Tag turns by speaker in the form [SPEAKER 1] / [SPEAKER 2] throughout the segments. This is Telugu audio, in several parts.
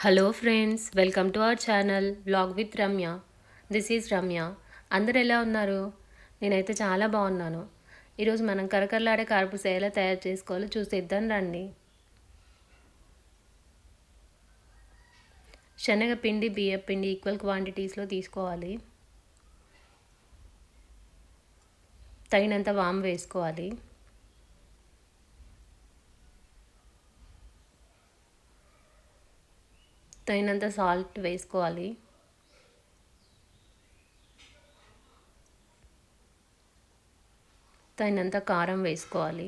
[SPEAKER 1] Hello friends, welcome to our channel vlog with Ramya. This is Ramya. అందరు ఎలా ఉన్నారు? నేనైతే చాలా బాగున్నాను. ఈరోజు మనం కరకరలాడే కారపూస ఎలా తయారు చేసుకోవాలో చూసేద్దాం రండి. శనగపిండి, బియ్యపిండి ఈక్వల్ క్వాంటిటీస్లో తీసుకోవాలి. తగినంత వాము వేసుకోవాలి. తగినంత సాల్ట్ వేసుకోవాలి. తగినంత కారం వేసుకోవాలి.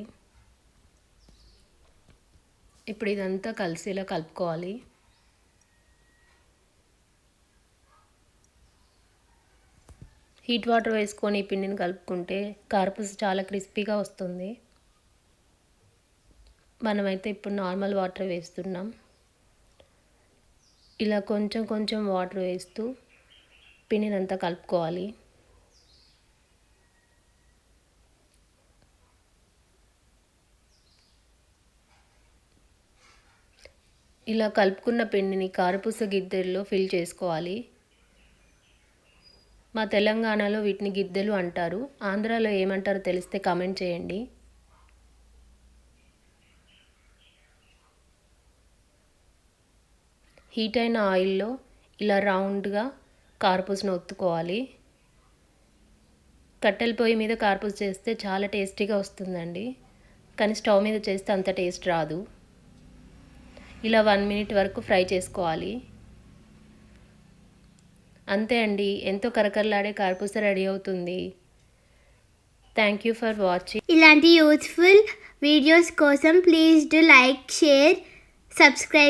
[SPEAKER 1] ఇప్పుడు ఇదంతా కలిసేలా కలుపుకోవాలి. హీట్ వాటర్ వేసుకొని ఈ పిండిని కలుపుకుంటే కారపూస చాలా క్రిస్పీగా వస్తుంది. మనమైతే ఇప్పుడు నార్మల్ వాటర్ వేస్తున్నాం. ఇలా కొంచెం కొంచెం వాటర్ వేస్తూ పిండినంతా కలుపుకోవాలి. ఇలా కలుపుకున్న పిండిని కారపూస గిద్దెల్లో ఫిల్ చేసుకోవాలి. మా తెలంగాణలో వీటిని గిద్దెలు అంటారు. ఆంధ్రాలో ఏమంటారో తెలిస్తే కామెంట్ చేయండి. హీట్ అయిన ఆయిల్లో ఇలా రౌండ్గా కారపూసను ఒత్తుకోవాలి. కట్టెల పొయ్యి మీద కారపూస చేస్తే చాలా టేస్టీగా వస్తుందండి, కానీ స్టవ్ మీద చేస్తే అంత టేస్ట్ రాదు. ఇలా 1 మినిట్ వరకు ఫ్రై చేసుకోవాలి. అంతే అండి, ఎంతో కరకరలాడే కారపూస రెడీ అవుతుంది. Thank you for watching.
[SPEAKER 2] ఇలాంటి యూస్ఫుల్ వీడియోస్ కోసం please do like, share, subscribe.